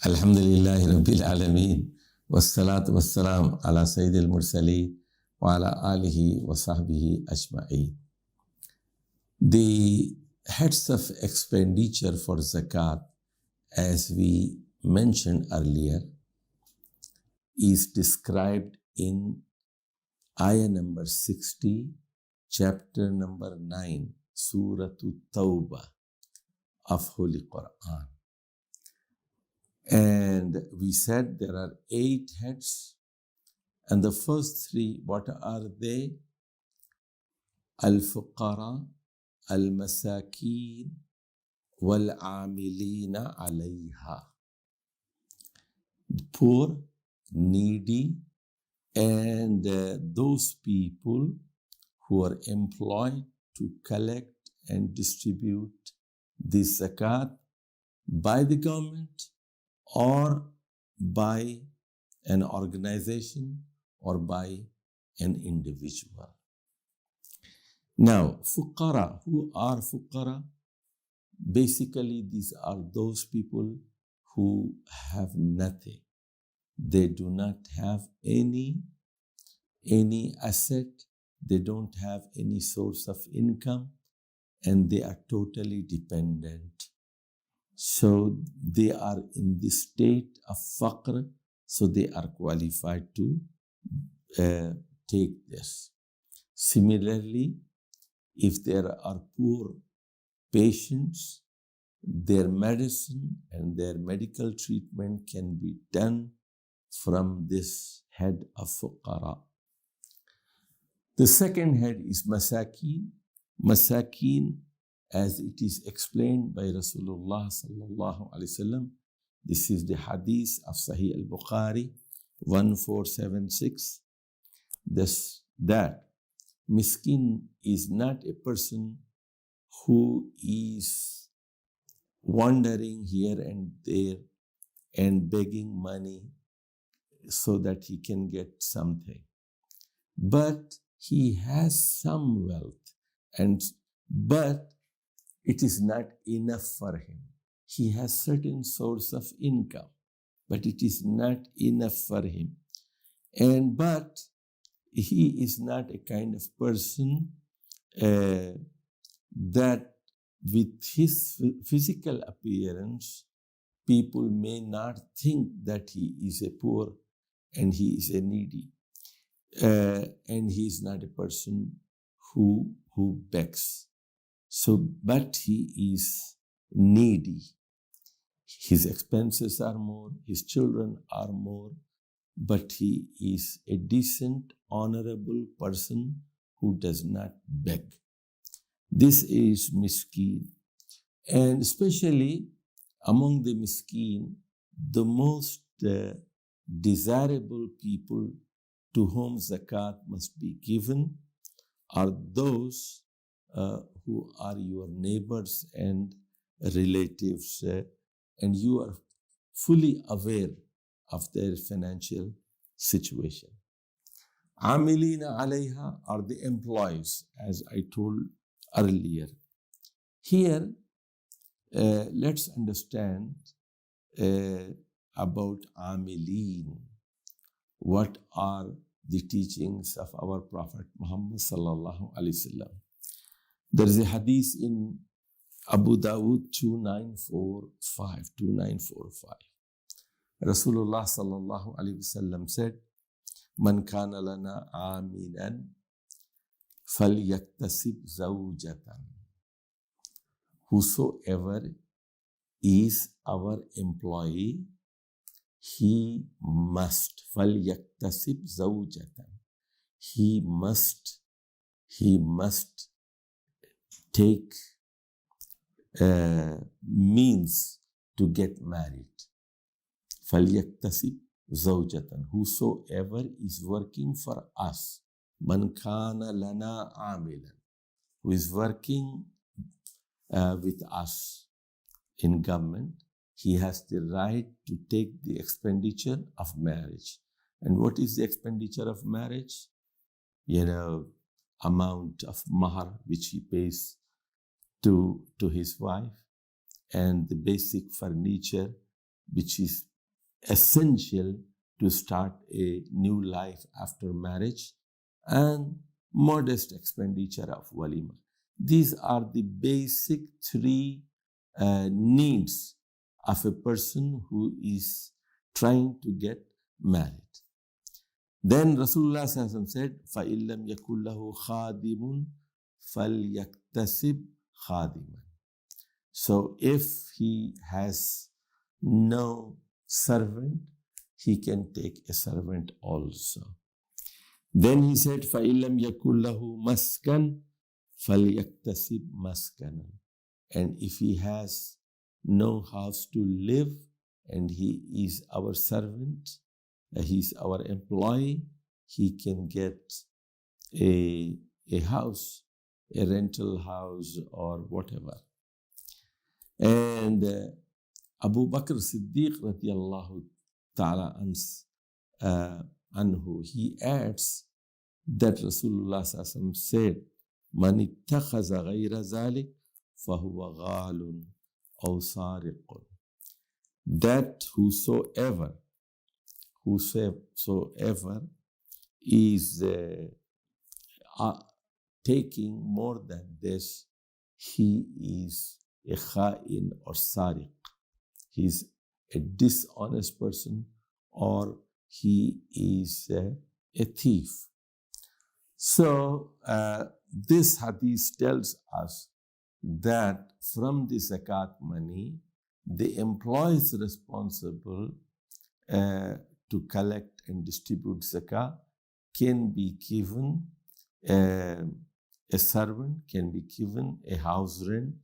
Alhamdulillahi Rabbil Alameen. Wassalatu wassalam ala Sayyidil Mursaleen wa ala alihi wa sahbihi ajma'een. The heads of expenditure for Zakat, as we mentioned earlier, is described in ayah number 60, chapter number 9, Surah Tawbah of Holy Quran. And we said there are 8 heads, and the first 3, what are they? Al-Fuqara, Al-Masakeen, Wal-Amilina alayha. Poor, needy, and those people who are employed to collect and distribute the zakat by the government or by an organization or by an individual. Now, fuqara, who are fuqara? Basically, these are those people who have nothing. They do not have any asset. They don't have any source of income, and they are totally dependent. So they are in the state of faqr, so they are qualified to take this. Similarly, if there are poor patients, their medicine and their medical treatment can be done from this head of fuqara. The second head is masakeen. Masakeen, as it is explained by Rasulullah sallallahu alaihi wasallam. This is the hadith of Sahih al-Bukhari 1476. That miskin is not a person who is wandering here and there and begging money so that he can get something. But he has some wealth, but it is not enough for him. He has certain source of income, but it is not enough for him. But he is not a kind of person that with his physical appearance, people may not think that he is a poor and he is a needy. And he is not a person who begs. So, but he is needy. His expenses are more, his children are more, but he is a decent, honorable person who does not beg. This is miskin. And especially among the miskin, the most desirable people to whom zakat must be given are those who are your neighbors and relatives, and you are fully aware of their financial situation. Amilina alayha are the employees, as I told earlier. Here, let's understand about amilin. What are the teachings of our Prophet Muhammad sallallahu alaihi wasallam? There is a hadith in Abu Dawud 2945. Rasulullah sallallahu alaihi wasallam said, "Man kana lana aminan falyaktasib zawjatan." Whosoever is our employee, he must falyaktasib zawjatan. He must take means to get married. Falyaktasib zawjatan. Whosoever is working for us, man kana lana amilan, who is working with us in government, he has the right to take the expenditure of marriage. And what is the expenditure of marriage? Amount of mahar which he pays to his wife, and the basic furniture which is essential to start a new life after marriage, and modest expenditure of walima. These are the basic three needs of a person who is trying to get married. Then Rasulullah said, فَإِن لَمْ يَكُنْ لَهُ خَادِمٌ فَلْيَكْتَسِبْ خَادِمًا. So if he has no servant, he can take a servant also. Then he said, فَإِن لَمْ يَكُنْ لَهُ مَسْكَنٌ فَلْيَكْتَسِبْ مَسْكَنًا. And if he has no house to live and he is our servant, he's our employee, he can get a house, a rental house or whatever. And Abu Bakr Siddiq radiallahu ta'ala anhu, he adds that Rasulullah said, Man ittakhaza ghayra zalik fahuwa ghalun aw sariqun. That whosoever is taking more than this, he is a kha'in or sariq. He's a dishonest person, or he is a thief. So this hadith tells us that from the zakat money, the employee is responsible to collect and distribute zakat can be given a servant, can be given a house rent,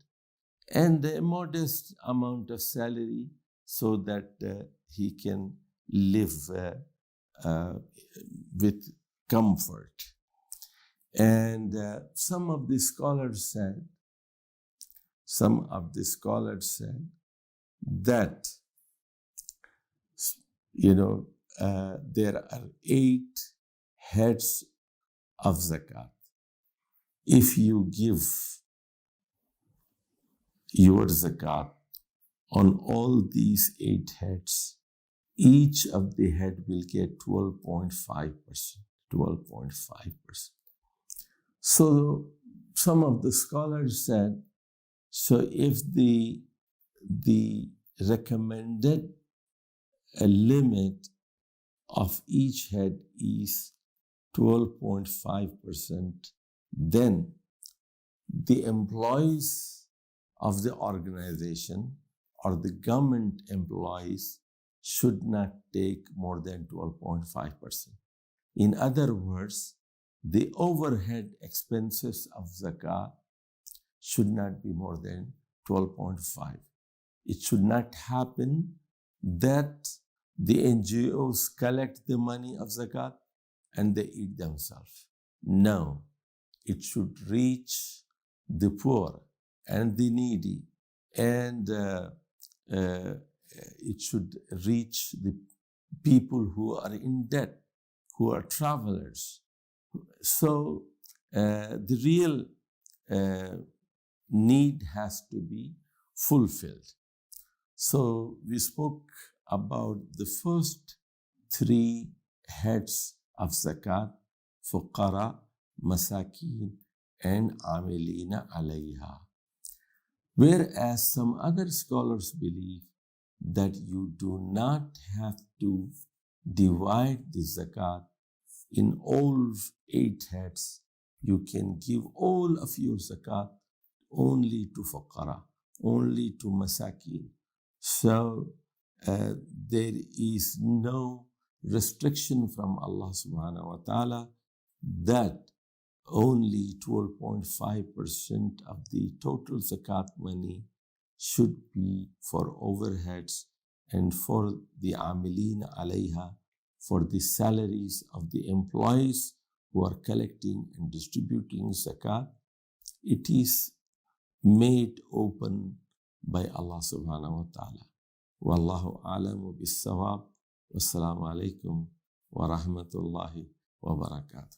and a modest amount of salary so that he can live with comfort. And some of the scholars said that, there are 8 heads of zakat. If you give your zakat on all these 8 heads, each of the head will get 12.5%. So some of the scholars said, so if the recommended limit of each head is 12.5%, then the employees of the organization or the government employees should not take more than 12.5%. In other words, the overhead expenses of zakat should not be more than 12.5. It should not happen that the NGOs collect the money of zakat and they eat themselves. No, it should reach the poor and the needy, and it should reach the people who are in debt, who are travelers. So the real need has to be fulfilled. So we spoke about the first 3 heads of zakat: fuqara, masakin, and amilina alayha. Whereas some other scholars believe that you do not have to divide the zakat in all 8 heads. You can give all of your zakat only to fuqara, only to masakin. So there is no restriction from Allah subhanahu wa ta'ala that only 12.5% of the total zakat money should be for overheads and for the amilin alayha, for the salaries of the employees who are collecting and distributing zakat. It is made open by Allah subhanahu wa ta'ala. Wallahu a'lamu bis-sawab. Wassalamu alaikum wa rahmatullahi wa barakatuh.